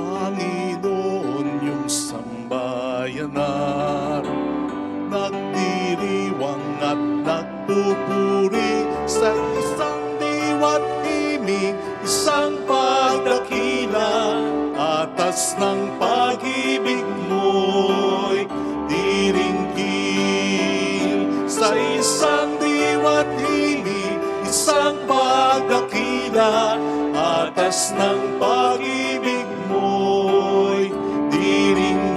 Panginoon, yung sambayanan, nagdiriwang at nagpupuri sa isang diwa't himig, isang pagdakila, atas ng pag-ibig mo'y diringgin. Sa isang diwa't himig, isang pagdakila, atas ng pag-ibig mo'y diringgin.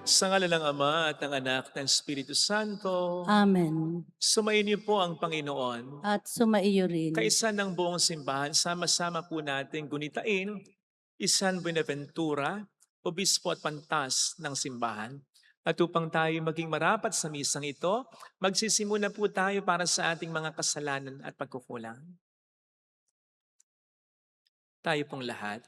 Sa ngalan ng Ama at ng Anak at ng Espiritu Santo, Amen. sumayin niyo po ang Panginoon. At sumaiyo rin. Kaisa ng buong simbahan, sama-sama po natin gunitain San Buenaventura, Obispo at Pantas ng simbahan. At upang tayo maging marapat sa misang ito, magsisimula po tayo para sa ating mga kasalanan at pagkukulang. Tayo pong lahat,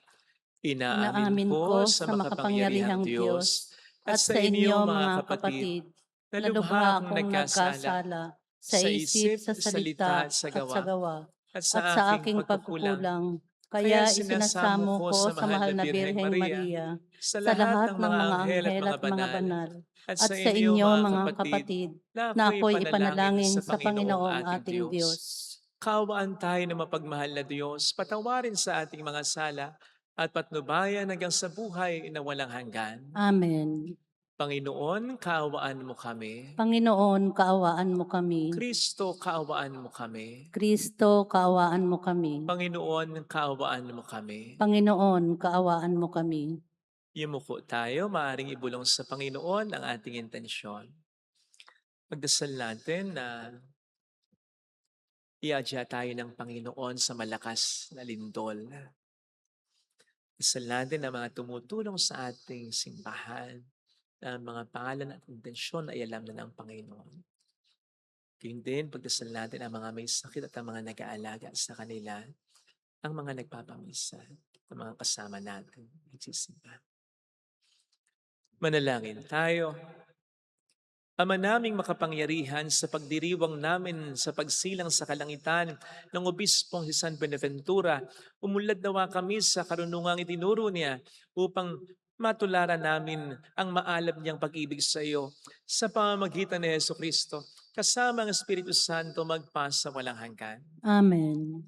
inaamin ko sa makapangyarihang Diyos at sa inyo mga kapatid, na lubha akong nagkasala sa isip, sa salita, at sa gawa, at sa aking pagkukulang. Kaya isinasamo ko sa mahal na Birheng Maria, sa lahat ng mga anghel at mga banal, at sa inyo mga kapatid, na ako'y ipanalangin sa Panginoong ating Diyos. Kaawaan tayo ng mapagmahal na Diyos, patawarin sa ating mga sala, at patnubayan hanggang sa buhay na walang hanggan. Amen. Panginoon, kaawaan mo kami. Panginoon, kaawaan mo kami. Kristo, kaawaan mo kami. Kristo, kaawaan mo kami. Panginoon, kaawaan mo kami. Panginoon, kaawaan mo kami. Yumuko tayo, maaaring ibulong sa Panginoon ang ating intensyon. Magdasal natin na iadya tayo ng Panginoon sa malakas na lindol. Dasal natin ang mga tumutulong sa ating simbahan, na mga pangalan at intensyon ay alam na ng Panginoon. Kaya din, pagdasal natin ang mga may sakit at ang mga nag-aalaga sa kanila, ang mga nagpapamisa, ang mga kasama natin, nagsisimba. Manalangin tayo. Ama naming makapangyarihan, sa pagdiriwang namin sa pagsilang sa kalangitan ng Obispong si San Buenaventura, umulad nawa kami sa karunungang itinuro niya upang matularan namin ang maalab niyang pag-ibig sa iyo sa pamamagitan ni Jesucristo, kasama ang Espiritu Santo magpasa walang hanggan. Amen.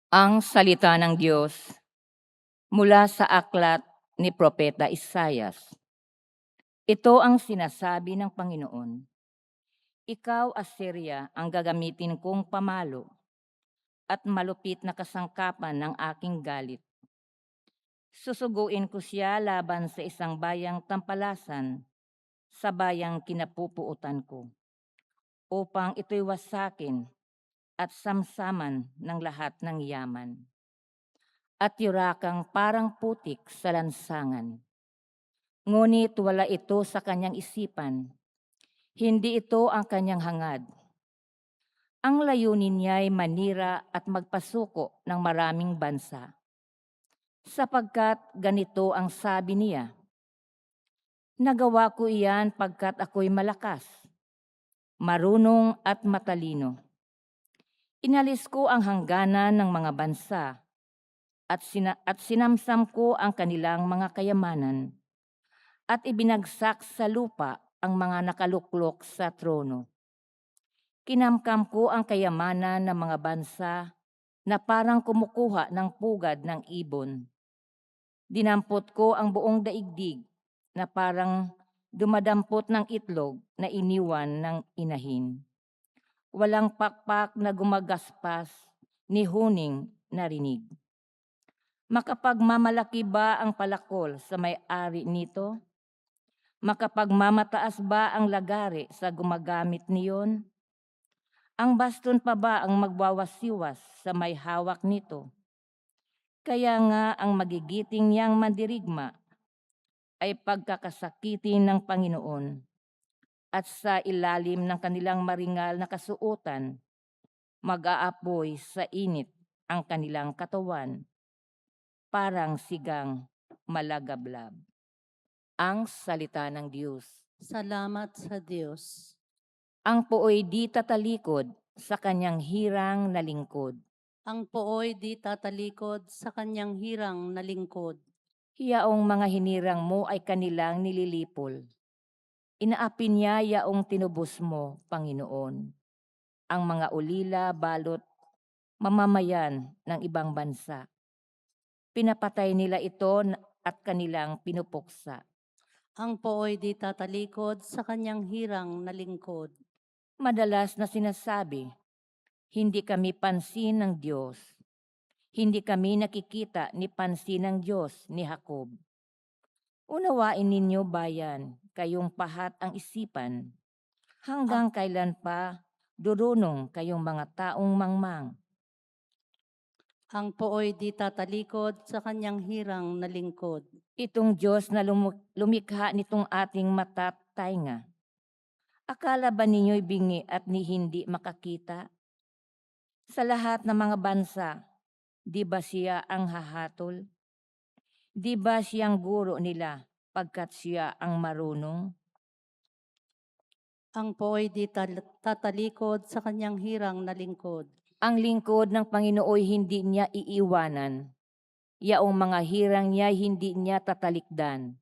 Ang salita ng Diyos mula sa aklat ni Propeta Isaias. Ito ang sinasabi ng Panginoon. Ikaw, Assyria, ang gagamitin kong pamalo at malupit na kasangkapan ng aking galit. Susuguin ko siya laban sa isang bayang tampalasan, sa bayang kinapupuutan ko, upang ito'y wasakin at samsaman ng lahat ng yaman. At yurakang parang putik sa lansangan. Ngunit wala ito sa kanyang isipan. Hindi ito ang kanyang hangad. Ang layunin niya ay manira at magpasuko ng maraming bansa. Sapagkat ganito ang sabi niya, nagawa ko iyan pagkat ako'y malakas, marunong at matalino. Inalis ko ang hangganan ng mga bansa at sinamsam ko ang kanilang mga kayamanan at ibinagsak sa lupa ang mga nakaluklok sa trono. Kinamkam ko ang kayamanan ng mga bansa na parang kumukuha ng pugad ng ibon. Dinampot ko ang buong daigdig na parang dumadampot ng itlog na iniwan ng inahin. Walang pakpak na gumagaspas ni huning narinig. Makapagmamalaki ba ang palakol sa may-ari nito? Makapagmamataas ba ang lagari sa gumagamit niyon? Ang baston pa ba ang magwawasiwas sa may hawak nito? Kaya nga ang magigiting niyang mandirigma ay pagkakasakitin ng Panginoon, at sa ilalim ng kanilang maringal na kasuotan, mag-aapoy sa init ang kanilang katawan. parang sigang malagablab. Ang salita ng Diyos. Salamat sa Diyos. Ang pooy di tatalikod sa kanyang hirang na lingkod. Ang pooy di tatalikod sa kanyang hirang na lingkod. Yaong mga hinirang mo ay kanilang nililipol. Inaapi niya yaong tinubos mo, Panginoon. Ang mga ulila, balot, mamamayan ng ibang bansa. Pinapatay nila ito at kanilang pinupuksa. Ang pooy di tatalikod sa kanyang hirang na lingkod. Madalas na sinasabi, hindi kami pansin ng Diyos. Hindi kami nakikita ni pansin ng Diyos ni Jacob. Unawain ninyo, bayan, kayong pahat ang isipan. Hanggang kailan pa durunong kayong mga taong mangmang? Ang pooy di tatalikod sa kanyang hirang na lingkod. Itong Diyos na lumikha nitong ating mata't tainga. Akala ba ninyo'y bingi at ni hindi makakita? Sa lahat ng mga bansa, di ba siya ang hahatol? Di ba siyang guro nila pagkat siya ang marunong? Ang pooy di tatalikod sa kanyang hirang na lingkod. Ang lingkod ng Panginooy hindi niya iiwanan. Yaong mga hirang niya hindi niya tatalikdan.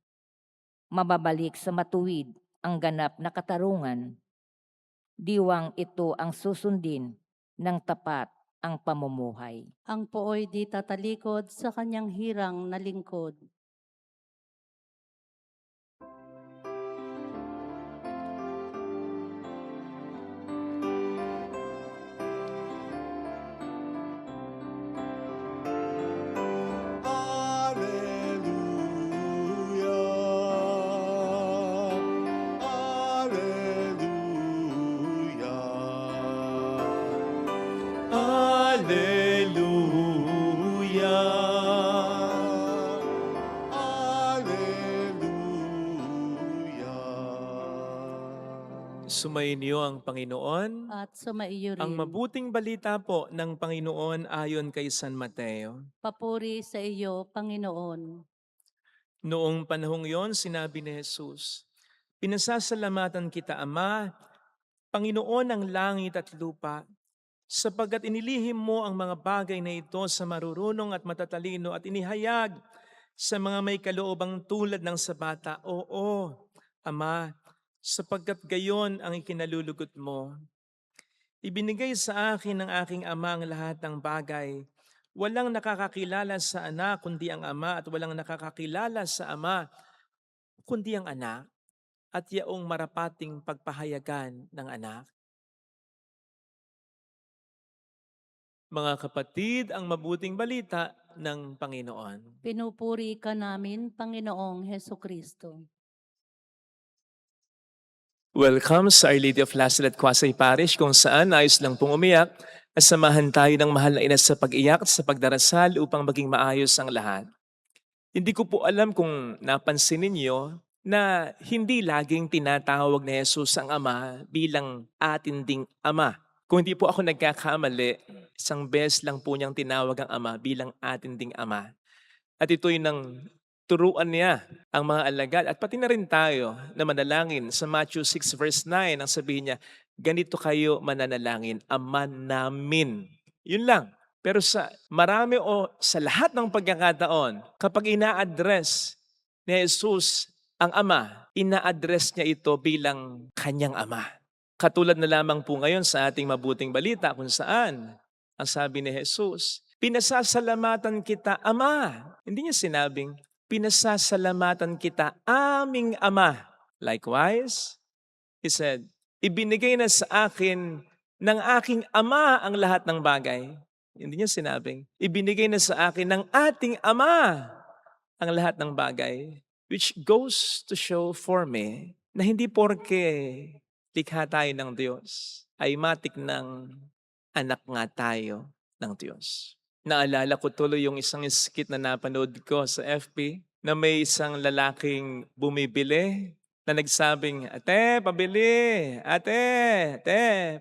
Mababalik sa matuwid ang ganap na katarungan. Diwang ito ang susundin ng tapat ang pamumuhay. Ang pooy di tatalikod sa kanyang hirang na lingkod. Sumainyo ang Panginoon. At sumaiyo rin. Ang mabuting balita po ng Panginoon ayon kay San Mateo. Papuri sa iyo, Panginoon. Noong panahong yon, sinabi ni Jesus, "Pinasasalamatan kita, Ama, Panginoon ng langit at lupa, sapagkat inilihim mo ang mga bagay na ito sa marurunong at matatalino at inihayag sa mga may kaloobang tulad ng sa bata. Oo, Ama, sapagkat gayon ang ikinalulugot mo. Ibinigay sa akin ng aking Ama ang lahat ng bagay. Walang nakakakilala sa anak kundi ang Ama at walang nakakakilala sa Ama kundi ang anak at yaong marapating pagpahayagan ng anak." Mga kapatid, ang mabuting balita ng Panginoon. Pinupuri ka namin, Panginoong Hesukristo. Welcome sa Our Lady of Lazaret Quasay Parish, kung saan ayos lang pong umiyak at samahan tayo ng mahal na ina sa pag-iyak at sa pagdarasal upang maging maayos ang lahat. Hindi ko po alam kung napansin ninyo na hindi laging tinatawag ni Jesus ang Ama bilang atin ding Ama. Kung hindi po ako nagkakamali, isang beses lang po niyang tinawag ang Ama bilang atin ding Ama. At ito'y nang turuan niya ang mga alagad at pati na rin tayo na manalangin. Sa Matthew 6 verse 9, ang sabihin niya, ganito kayo mananalangin, Ama namin. Yun lang. Pero sa marami o sa lahat ng pagkakataon, kapag ina-address ni Jesus ang Ama, ina-address niya ito bilang kanyang Ama. Katulad na lamang po ngayon sa ating mabuting balita kung saan ang sabi ni Jesus, "Pinasasalamatan kita, Ama." Hindi niya sinabing, "Pinasasalamatan kita, aming Ama." Likewise, he said, "Ibinigay na sa akin ng aking Ama ang lahat ng bagay." Hindi niya sinabing, "Ibinigay na sa akin ng ating Ama ang lahat ng bagay." Which goes to show for me na hindi porke likha tayo ng Diyos ay matik ng anak nga tayo ng Diyos. Naalala ko tuloy yung isang skit na napanood ko sa FB na may isang lalaking bumibili na nagsabing, "Ate, pabili! Ate,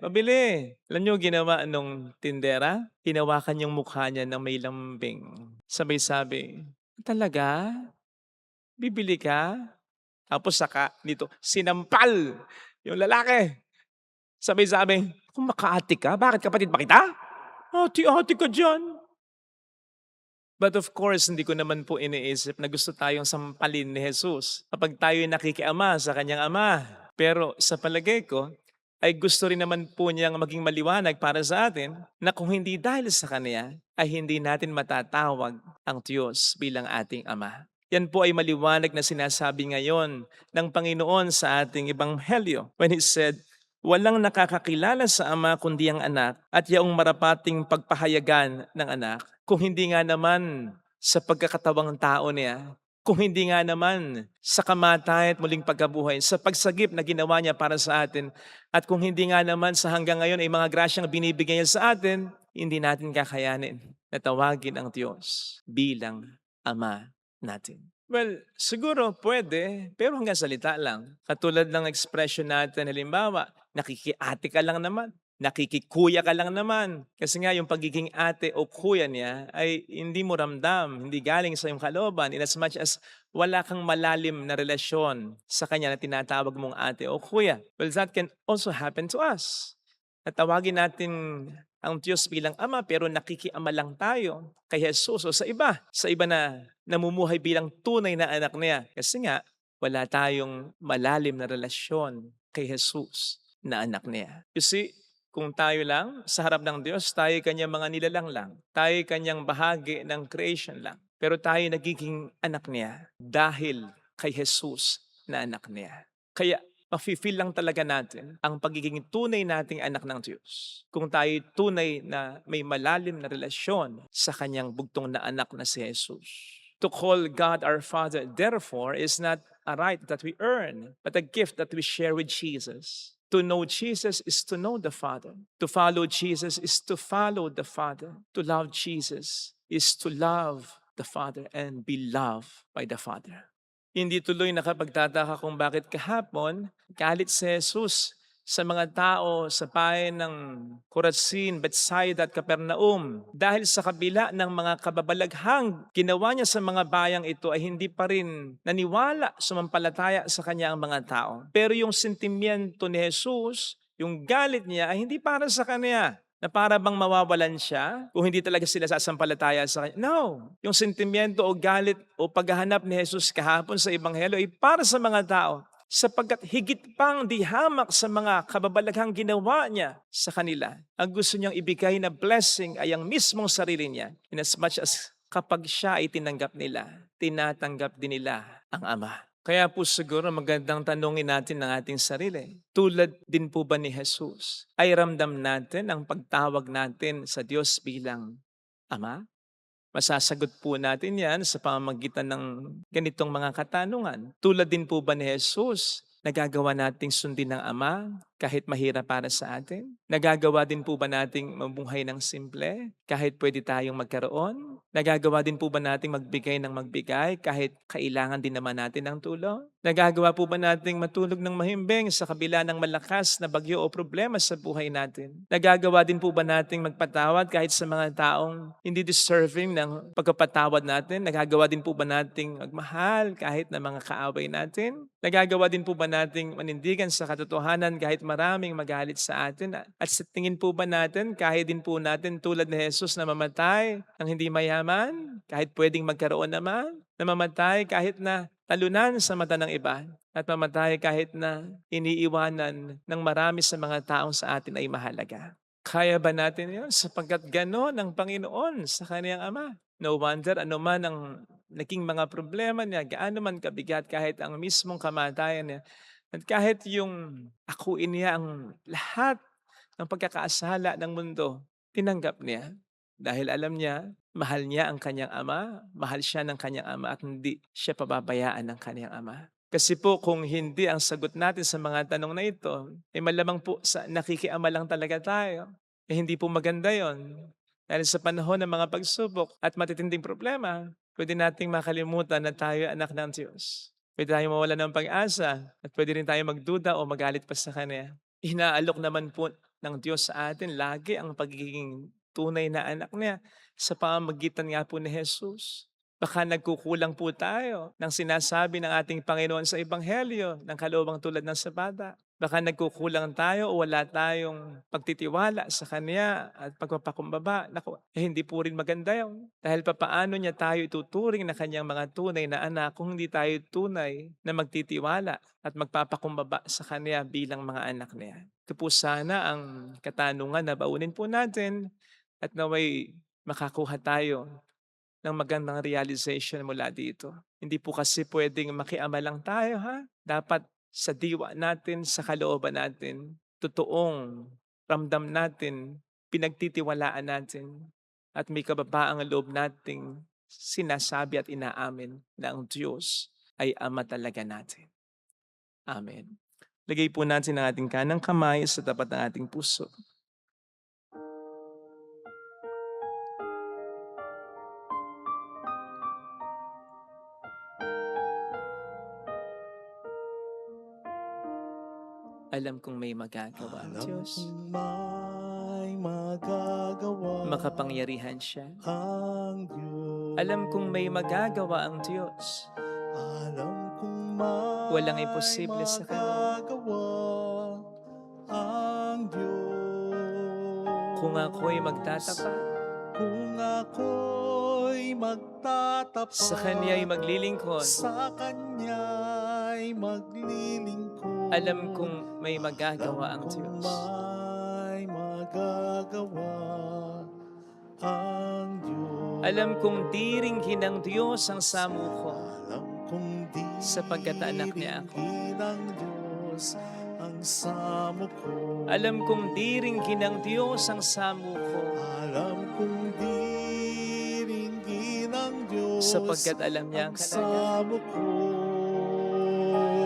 pabili!" Alam niyo ginawa nung tindera? Hinawakan yung mukha niya ng may lambing. Sabay sabi, "Talaga? Bibili ka?" Tapos saka nito, sinampal yung lalaki. Sabay sabi, "Kung makaati ka, bakit kapatid ba kita? Ati-ati ka dyan." But of course, hindi ko naman po iniisip na gusto tayong sampalin ni Jesus kapag tayo nakikiama sa kanyang ama. Pero sa palagay ko, ay gusto rin naman po niyang maging maliwanag para sa atin na kung hindi dahil sa Kanya, ay hindi natin matatawag ang Diyos bilang ating Ama. Yan po ay maliwanag na sinasabi ngayon ng Panginoon sa ating Ebanghelyo when He said, "Walang nakakakilala sa Ama kundi ang anak at yaong marapating pagpahayagan ng anak, kung hindi nga naman sa pagkakatawang tao niya, kung hindi nga naman sa kamatayan at muling pagkabuhay, sa pagsagip na ginawa niya para sa atin, at kung hindi nga naman sa hanggang ngayon ay mga grasyang binibigay niya sa atin, hindi natin kakayanin na tawagin ang Diyos bilang Ama natin." Well, siguro pwede, pero hanggang salita lang. Katulad ng expression natin, halimbawa, nakikiate ka lang naman, nakikikuya ka lang naman. Kasi nga yung pagiging ate o kuya niya ay hindi mo ramdam, hindi galing sa iyong kalooban, in as much as wala kang malalim na relasyon sa kanya na tinatawag mong ate o kuya. Well, that can also happen to us. Natawagin natin ang Diyos bilang Ama pero nakikiama lang tayo kay Jesus o sa iba na namumuhay bilang tunay na anak niya. Kasi nga, wala tayong malalim na relasyon kay Jesus na anak niya. You see, kung tayo lang sa harap ng Diyos, tayo kanyang mga nilalang lang. Tayo kanyang bahagi ng creation lang. Pero tayo nagiging anak niya dahil kay Jesus na anak niya. Kaya mafe-feel lang talaga natin ang pagiging tunay nating anak ng Diyos kung tayo tunay na may malalim na relasyon sa kanyang bugtong na anak na si Jesus. To call God our Father, therefore, is not a right that we earn, but a gift that we share with Jesus. To know Jesus is to know the Father. To follow Jesus is to follow the Father. To love Jesus is to love the Father and be loved by the Father. Hindi tuloy nakapagtataka kung bakit kahapon galit si Jesus sa mga tao sa payan ng Corazin, Bethsaida at Capernaum. Dahil sa kabila ng mga kababalaghang ginawa niya sa mga bayang ito ay hindi pa rin naniwala, sumampalataya sa kanya ang mga tao. Pero yung sentimiento ni Jesus, yung galit niya ay hindi para sa kanya, na para bang mawawalan siya kung hindi talaga sila sasampalataya sa kanya. No. Yung sentimiento o galit o paghahanap ni Jesus kahapon sa Ebanghelyo ay para sa mga tao sapagkat higit pang dihamak sa mga kababalaghang ginawa niya sa kanila. Ang gusto niyang ibigay na blessing ay ang mismong sarili niya. In as much as kapag siya ay tinanggap nila, tinatanggap din nila ang Ama. Kaya po siguro magandang tanungin natin ang ating sarili. Tulad din po ba ni Jesus, ay ramdam natin ang pagtawag natin sa Diyos bilang Ama? Masasagot po natin yan sa pamamagitan ng ganitong mga katanungan. Tulad din po ba ni Jesus, nagagawa nating sundin ng Ama kahit mahirap para sa atin? Nagagawa din po ba nating mabuhay ng simple kahit pwede tayong magkaroon? Nagagawa din po ba nating magbigay ng magbigay kahit kailangan din naman natin ng tulong? Nagagawa po ba nating matulog ng mahimbing sa kabila ng malakas na bagyo o problema sa buhay natin? Nagagawa din po ba nating magpatawad kahit sa mga taong hindi deserving ng pagkapatawad natin? Nagagawa din po ba nating magmahal kahit na mga kaaway natin? Nagagawa din po ba nating manindigan sa katotohanan kahit maraming magalit sa atin? At sa tingin po ba natin, kahit din po natin tulad ni Jesus na mamatay ng hindi mayaman, kahit pwedeng magkaroon naman, na mamatay kahit na talunan sa mata ng iba, at mamatay kahit na iniiwanan ng marami sa mga taong sa atin ay mahalaga. Kaya ba natin yun? Sapagkat gano'n ang Panginoon sa kaniyang Ama. No wonder anuman ang naging mga problema niya, gaano man kabigat kahit ang mismong kamatayan niya, at kahit yung akuin niya ang lahat ng pagkakasala ng mundo, tinanggap niya. Dahil alam niya, mahal niya ang kanyang Ama, mahal siya ng kanyang Ama at hindi siya pababayaan ng kanyang Ama. Kasi po kung hindi ang sagot natin sa mga tanong na ito, malamang po sa nakikiama lang talaga tayo. Hindi po maganda yon. Dahil sa panahon ng mga pagsubok at matitinding problema, pwede nating makalimutan na tayo anak ng Diyos. Pwede tayong mawala ng pag-asa at pwede rin tayo magduda o magalit pa sa Kanya. Inaalok naman po ng Diyos sa atin lagi ang pagiging tunay na anak niya sa pamamagitan nga po ni Jesus. Baka nagkukulang po tayo ng sinasabi ng ating Panginoon sa Ebanghelyo ng kaloobang tulad ng sa bata. Baka nagkukulang tayo o wala tayong pagtitiwala sa Kanya at pagpapakumbaba. Naku, hindi po rin maganda yun. Dahil papaano niya tayo ituturing na Kanyang mga tunay na anak kung hindi tayo tunay na magtitiwala at magpapakumbaba sa Kanya bilang mga anak niya. Ito po sana ang katanungan na baunin po natin at naway makakuha tayo ng magandang realization mula dito. Hindi po kasi pwedeng makiama lang tayo, ha? Dapat sa diwa natin, sa kalooban natin, totoong ramdam natin, pinagtitiwalaan natin, at may kababaang loob nating sinasabi at inaamin na ang Diyos ay Ama talaga natin. Amen. Lagay po natin ang ating kanang kamay sa tapat ng ating puso. Alam kong may magagawa ang Diyos. May magagawa Makapangyarihan siya. ang Diyos. Alam kong may magagawa ang Diyos. Alam kong may Walang imposible sa Kanya. magagawa ang Diyos. Kung ako'y magtatapat, Kung ako'y magtatapat sa Kanya'y maglilingkod, sa Kanya'y maglilingkod. alam kong may magagawa ang Diyos. May magagawa ang Diyos. Alam kong diringgin ng Diyos ang samo ko, Alam kong di sapagkat anak niya ako. ng Diyos ang samo ko. Alam kong diringgin ng Diyos ang samo ko, Alam kong diringgin ng Diyos sapagkat alam niya ang kalagayan. samo ko.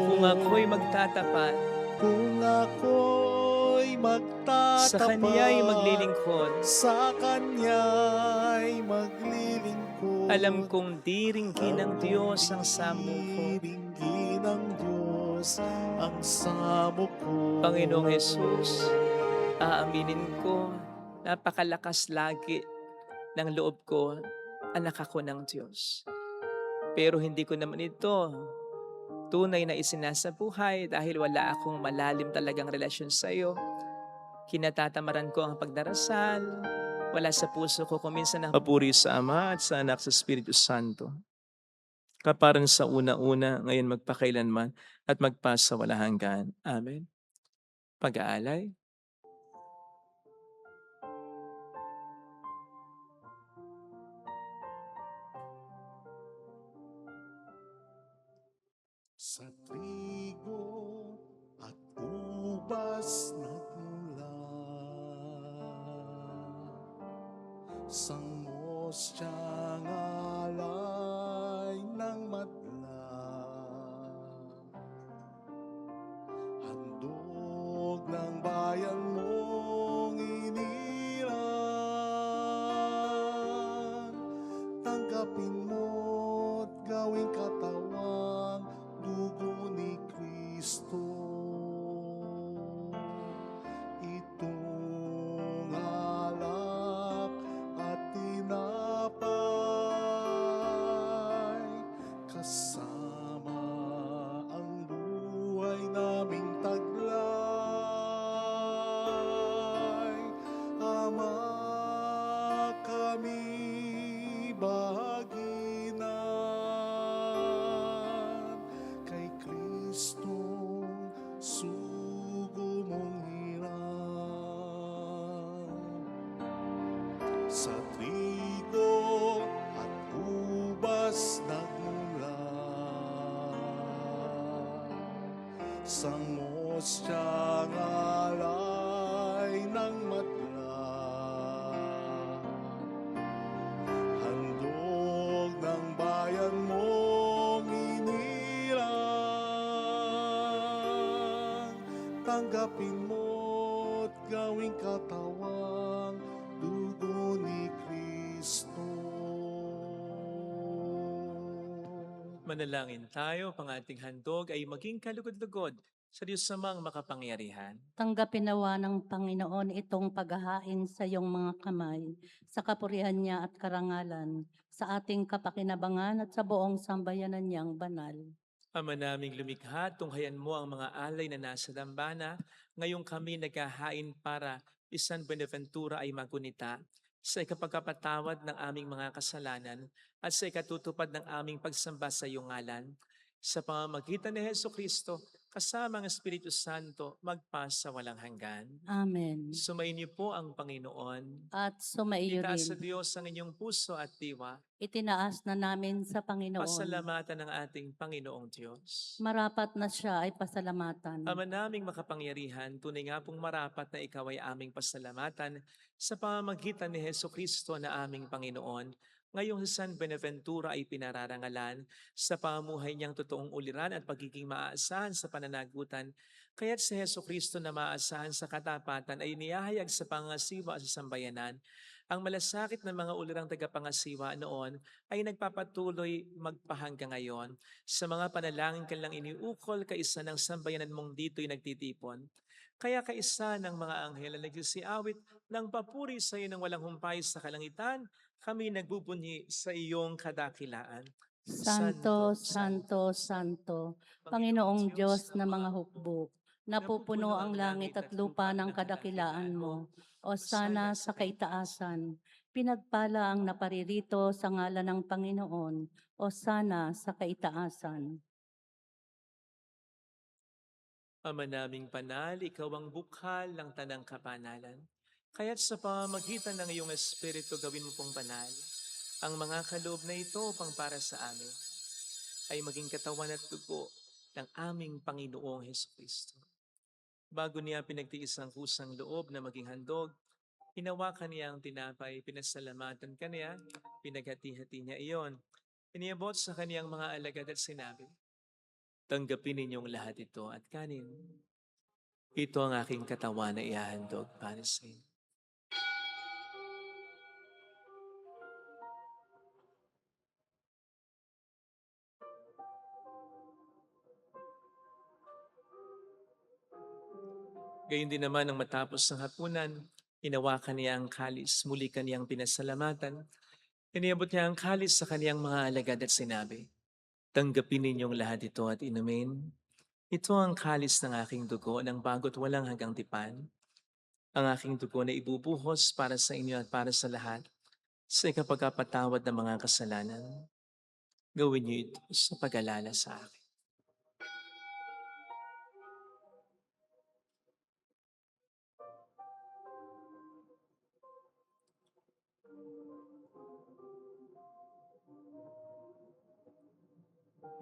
Kung ako'y magtatapat, Kung ako'y magtatapat sa Kanya'y maglilingkod, sa Kanya'y maglilingkod. alam kong diringgin ng Diyos ang samo ko. Diringgin ng Diyos ang samo ko. Panginoong Jesus, aaminin ko, napakalakas lagi ng loob ko, anak ako ng Diyos. Pero hindi ko naman ito tunay na isinasabuhay dahil wala akong malalim talagang relasyon sa iyo. Kinatatamaran ko ang pagdarasal, wala sa puso ko kung minsan ang papuri sa Ama at sa Anak sa Espiritu Santo. Kaparan sa una-una, ngayon magpakailanman at magpasawala hanggan. Amen. Pag-aalay. Sa trigo at ubas nagmula, sangos siyang alay ng madla, handog ng bayan mong inilan, tanggapin mo't gawing katawang dugo ni Kristo. Itong alak at tinapay, kasama ang buhay naming taglay. Ama, kami bahaginan kay Kristong sugo mong hirang. Sa trigo at ubas nagmula, sangos siyang alay ng madla, handog ng bayan mong inilang, tanggapin mo't gawing katawang dugo ni Kristo. Manalangin tayo, pang ating handog ay maging kalugod-lugod sa Diyos samang makapangyarihan. Tanggapin nawa ng Panginoon itong paghahain sa iyong mga kamay, sa kapurihan niya at karangalan, sa ating kapakinabangan at sa buong sambayanan niyang banal. Ama naming lumikha, tunghayan mo ang mga alay na nasa dambana. Ngayong kami naghahain para San Beneventura ay magunita sa ikapagkapatawad ng aming mga kasalanan at sa ikatutupad ng aming pagsamba sa iyong ngalan. Sa pamamagitan ni Heso Kristo, kasama ang Espiritu Santo, magpasa walang hanggan. Amen. Sumayin niyo po ang Panginoon. At sumaiyo Itaas sa rin. Diyos ang inyong puso at diwa. Itinaas na namin sa Panginoon. Pasalamatan ng ating Panginoong Diyos. Marapat na siya ay pasalamatan. Ama naming makapangyarihan, tunay nga pong marapat na ikaw ay aming pasalamatan sa pamamagitan ni Heso Kristo na aming Panginoon. Ngayong si San Beneventura ay pinararangalan sa pamuhay niyang totoong uliran at pagiging maaasahan sa pananagutan. Kaya't si Heso Kristo na maaasahan sa katapatan ay niyahayag sa pangasiwa sa sambayanan. Ang malasakit ng mga ulirang tagapangasiwa noon ay nagpapatuloy magpahanggang ngayon. Sa mga panalangin kanilang iniukol, kaisa ng sambayanan mong dito'y nagtitipon. Kaya kaisa ng mga anghel na nagsisiawit ng papuri sa iyo ng walang humpay sa kalangitan, kami nagbubunyi sa iyong kadakilaan. Santo, Santo, Santo, Panginoong Diyos na mga hukbo, napupuno ang langit at lupa ng kadakilaan mo. O sana sa kaitaasan, pinagpala ang naparirito sa ngalan ng Panginoon. O sana sa kaitaasan. Ama naming banal, ikaw ang bukhal ng tanang kapanalan. Kaya't sa pamamagitan ng iyong Espiritu gawin mo pong banal, ang mga kaloob na ito pang para sa amin ay maging katawan at dugo ng aming Panginoong Hesus Kristo. Bago niya pinagtiis ang kusang loob na maging handog, hinawakan niya ang tinapay, pinasalamatan kaniya, pinaghati-hati niya iyon. Iniabot sa kaniyang mga alagad at sinabi, tanggapin ninyong lahat ito at kanin. Ito ang aking katawan na ihahandog para sa inyo. Gayun din naman nang matapos ng hapunan, hinawakan niya ang kalis, muli kaniyang pinasalamatan. Iniabot niya ang kalis sa kaniyang mga alagad at sinabi, tanggapin ninyong lahat ito at inumin. Ito ang kalis ng aking dugo ng bago't walang hanggang tipan. Ang aking dugo na ibubuhos para sa inyo at para sa lahat sa ikapagkapatawad ng mga kasalanan. Gawin niyo ito sa pag-alala sa akin.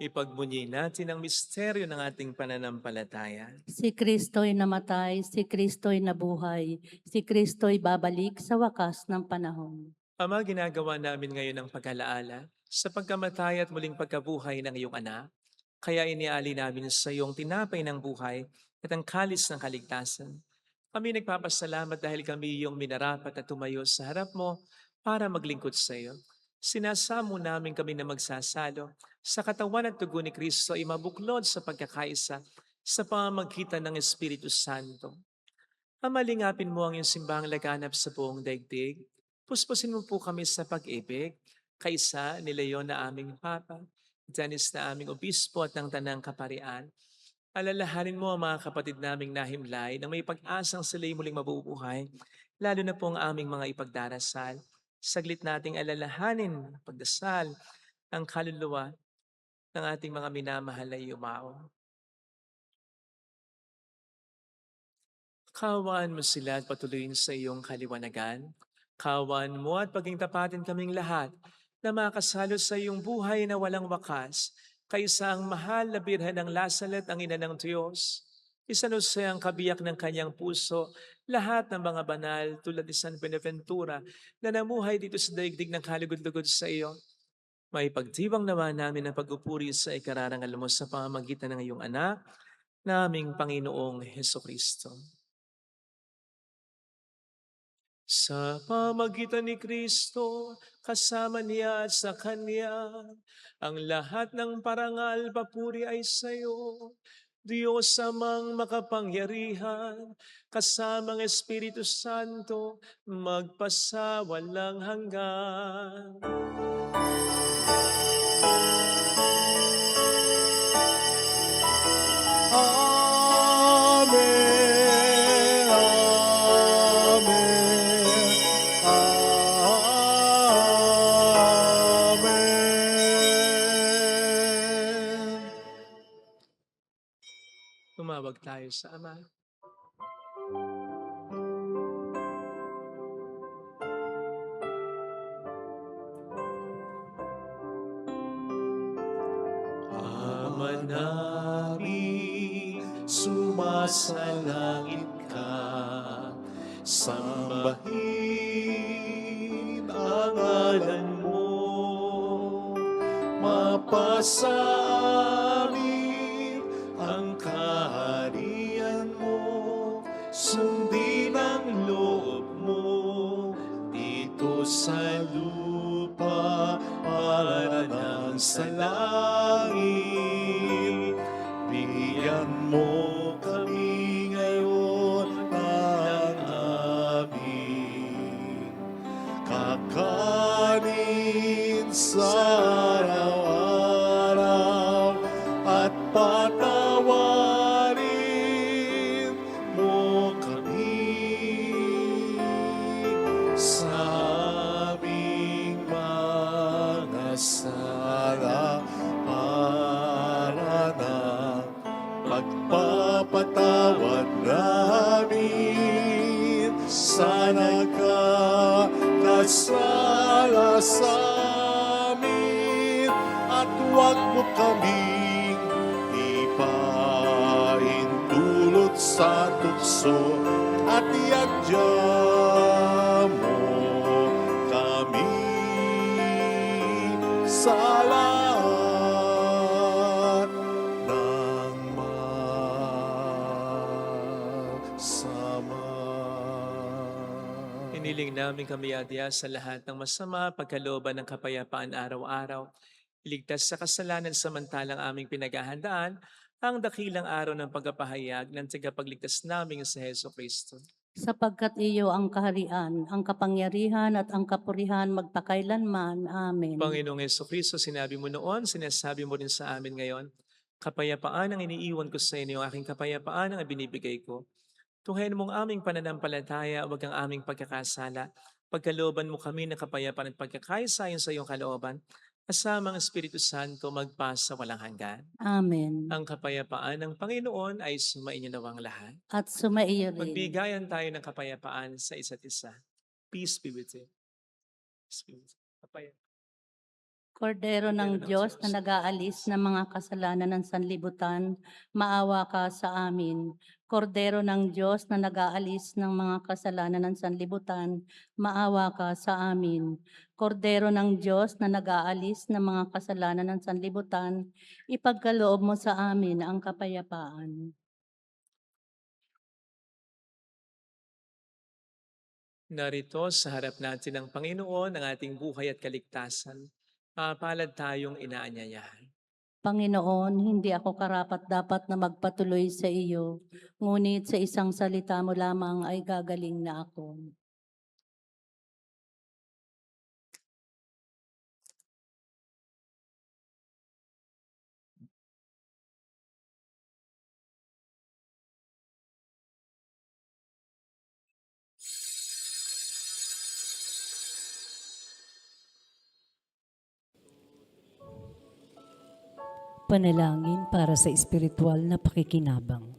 Ipagbunyi natin ang misteryo ng ating pananampalataya. Si Kristo'y namatay, si Kristo'y nabuhay, si Kristo'y babalik sa wakas ng panahon. Ama, ginagawa namin ngayon ang pag-alaala sa pagkamatay at muling pagkabuhay ng iyong anak. Kaya iniali namin sa iyong tinapay ng buhay at ang kalis ng kaligtasan. Kami nagpapasalamat dahil kami iyong minarapat at tumayo sa harap mo para maglingkod sa iyo. Sinasamo namin kami na magsasalo sa katawan at dugo ni Kristo ay mabuklod sa pagkakaisa sa pamamagitan ng Espiritu Santo. Amalingapin mo ang iyong simbahang laganap sa buong daigdig. Puspusin mo po kami sa pag-ibig, kaisa ni Leon na aming Papa, Janice na aming Obispo at ng Tanang Kaparian. Alalahanin mo ang mga kapatid naming nahimlay na may pag-asang sila'y muling mabubuhay, lalo na po ang aming mga ipagdarasal. Saglit nating alalahanin, pagdasal, ang kaluluwa ng ating mga minamahal ay yumao. Kaawaan mo sila at patuloyin sa iyong kaliwanagan. Kaawaan mo at paging tapatin kaming lahat na makasalo sa iyong buhay na walang wakas, kaysa ang mahal na birhen ng Lasalet, ang ina ng Diyos. Isanusay ang kabiyak ng kanyang puso, lahat ng mga banal tulad ni San Beneventura na namuhay dito sa daigdig ng kalugod-lugod sa iyo. May pagdiwang naman namin ang pagpupuri sa ikararangal mo sa pamamagitan ng iyong anak, naming Panginoong Heso Kristo. Sa pamagitan ni Kristo, kasama niya at sa Kanya, ang lahat ng parangal papuri ay sa iyo, Diyos amang makapangyarihan, kasamang Espiritu Santo, magpasawalang hanggan. Amen. Amen. Amen. Tumawag tayo sa Ama. Ama namin, sumasalangit ka, sambahin ang ngalan mo, mapasa amin ang kaharian mo, sundin ang loob mo dito sa lupa para nang sa langit. Bigyan mo kami ngayon ng aming kakanin sa araw-araw at patawarin mo kami sa aming mga sala para ng pagpapatawad namin sa nagkakasala sa amin, at huwag mo kaming ipahintulot sa tukso, at iadya mo kami sa lahat ng masama. Hiniling namin kami, Adya, sa lahat ng masama, pagkalooban ng kapayapaan araw-araw, iligtas sa kasalanan samantalang aming pinaghahandaan ang dakilang araw ng pagpapahayag ng tagapagligtas naming sa Heso Kristo. Sapagkat iyo ang kaharian, ang kapangyarihan at ang kapurihan magpakailanman. Amen. Panginoong Heso Kristo, sinabi mo noon, sinasabi mo rin sa amin ngayon, kapayapaan ang iniiwan ko sa inyo, aking kapayapaan ang binibigay ko. Tunghayan mong aming pananampalataya, wag ang aming pagkakasala. Pagkalooban mo kami ng kapayapaan at pagkakaisa sa iyong kalooban, kasama ang Espiritu Santo magpasa walang hanggan. Amen. Ang kapayapaan ng Panginoon ay sumainyo nawang lahat. At sumaiyo rin. Magbigayan tayo ng kapayapaan sa isa't isa. Peace be with you. Peace be with you. Kapayapaan. Kordero ng Diyos na nag-aalis ng mga kasalanan ng sanlibutan, maawa ka sa amin. Kordero ng Diyos na nag-aalis ng mga kasalanan ng sanlibutan, maawa ka sa amin. Kordero ng Diyos na nag-aalis ng mga kasalanan ng sanlibutan, ipagkaloob mo sa amin ang kapayapaan. Narito sa harap natin ng Panginoon ang ating buhay at kaligtasan. Mapalad tayong inaanyayahan. Panginoon, hindi ako karapat-dapat na magpatuloy sa iyo, ngunit sa isang salita mo lamang ay gagaling na ako. Panalangin para sa espiritual na pakikinabang.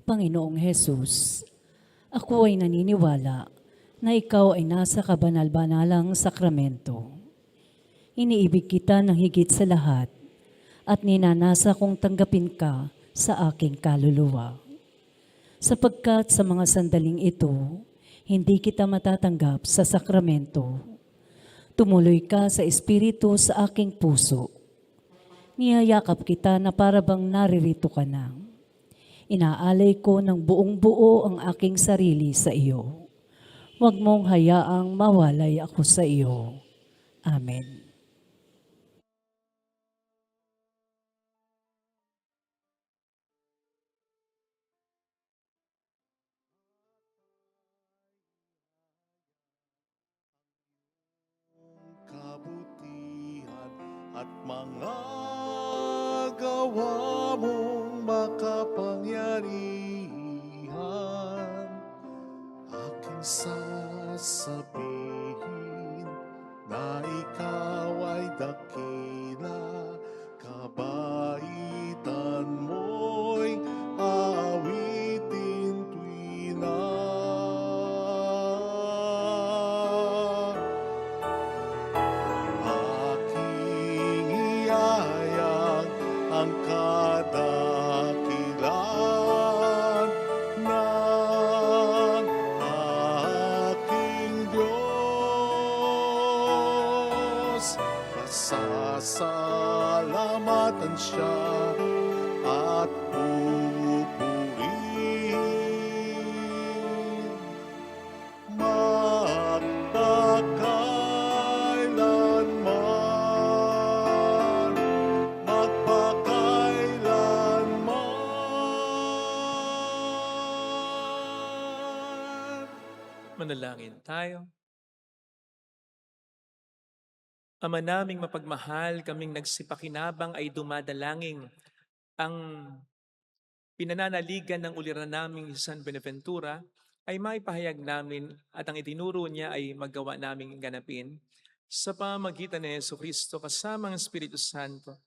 Panginoong Hesus, ako ay naniniwala na ikaw ay nasa kabanal-banalang sakramento. Iniibig kita ng higit sa lahat at ninanasa kong tanggapin ka sa aking kaluluwa. Sapagkat sa mga sandaling ito, hindi kita matatanggap sa sakramento. Tumuloy ka sa espiritu sa aking puso. Niyayakap kita na para bang naririto ka na. Inaalay ko ng buong buo ang aking sarili sa iyo. Huwag mong hayaang mawalay ako sa iyo. Amen. kabutihan at mga gawa mong makapangyarihan. Aking sasabihin na ikaw ay dakila, kabaitan mo'y aawitin tuwi na. Aking iyayang ang kadakilan ng aking Diyos. Pasasalamatan siya at pupurihin magpakailanman. Manalangin tayo. Ama naming mapagmahal, kaming nagsipakinabang ay dumadalangin ang pinananaligan ng uliran naming San Beneventura ay maipahayag namin at ang itinuro niya ay magawa naming ganapin sa pamamagitan ni Jesucristo kasama ang Espiritu Santo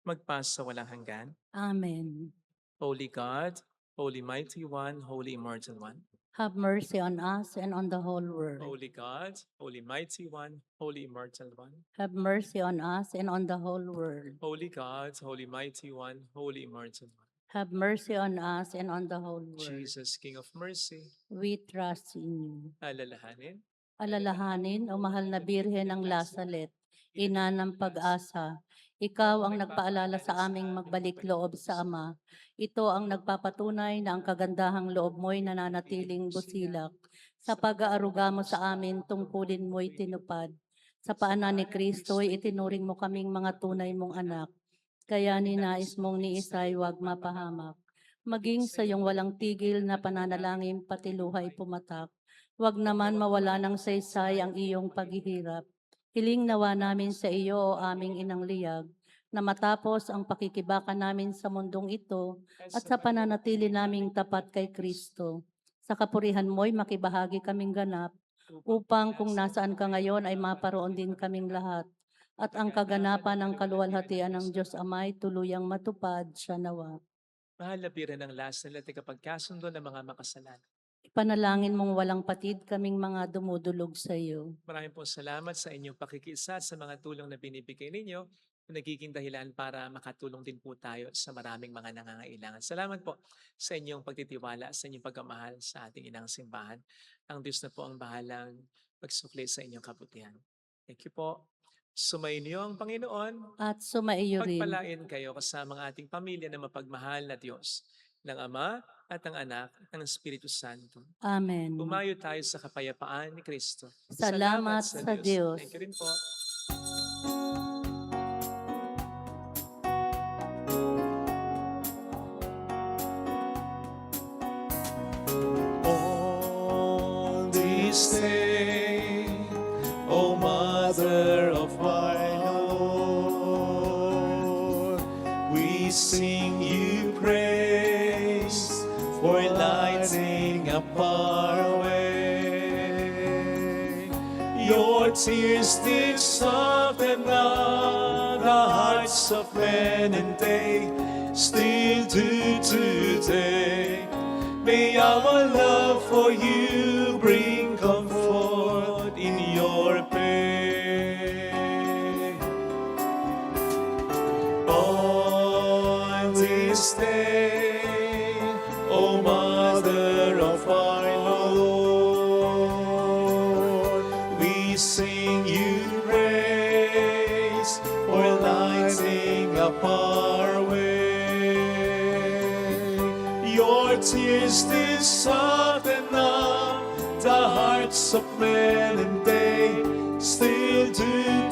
magpasa walang hanggan. Amen. Holy God, Holy Mighty One, Holy Immortal One. Have mercy on us and on the whole world. Holy God, Holy Mighty One, Holy Immortal One. Have mercy on us and on the whole world. Holy God, Holy Mighty One, Holy Immortal One. Have mercy on us and on the whole world. Jesus, King of Mercy, We trust in you. alalahanin. Alalahanin, o mahal na Birhen ng Lasalet, ina ng pag-asa, ikaw ang nagpaalala sa aming magbalik loob sa Ama. Ito ang nagpapatunay na ang kagandahang loob mo'y nananatiling busilak. Sa pag-aaruga mo sa amin, tungkulin mo'y tinupad. Sa paanan ni Kristo'y itinuring mo kaming mga tunay mong anak. Kaya ninais mong ni Isay wag mapahamak. Maging sa iyong walang tigil na pananalangin pati luhay pumatak. Wag naman mawala ng saysay ang iyong paghihirap. Hiling nawa namin sa iyo, o aming inang liyag, na matapos ang pakikibaka namin sa mundong ito at sa pananatili naming tapat kay Kristo. Sa kapurihan mo'y makibahagi kaming ganap, upang kung nasaan ka ngayon ay maparoon din kaming lahat. At ang kaganapan ng kaluwalhatian ng Diyos Amay tuluyang matupad siya nawa. Mahal na Birhen ng Lasalet, kapagkasundo ng mga makasalanan. Ipanalangin mong walang patid kaming mga dumudulog sa iyo. Maraming po salamat sa inyong pakikisa sa mga tulong na binibigay ninyo na nagiging dahilan para makatulong din po tayo sa maraming mga nangangailangan. Salamat po sa inyong pagtitiwala, sa inyong pagmamahal sa ating inang simbahan. Ang Diyos na po ang bahalang magsukli sa inyong kabutihan. Thank you po. Sumainyo ang Panginoon. At sumaiyo rin. Pagpalain kayo kasama ang ating pamilya na mapagmahal na Diyos, ng Ama at ng Anak at ng Espiritu Santo. Amen. Bumayo tayo sa kapayapaan ni Kristo. Salamat sa Diyos. Thank you rin po. On this day, O Mother of our Lord, we sing you praise for lighting up our way. Your tears did soften the hearts of men, and they still do today. May our love for you bring comfort in your pain. On this day, O Mother of our Lord, we sing you praise for lighting up our way. Your tears did soften up the hearts hearts of men and they still do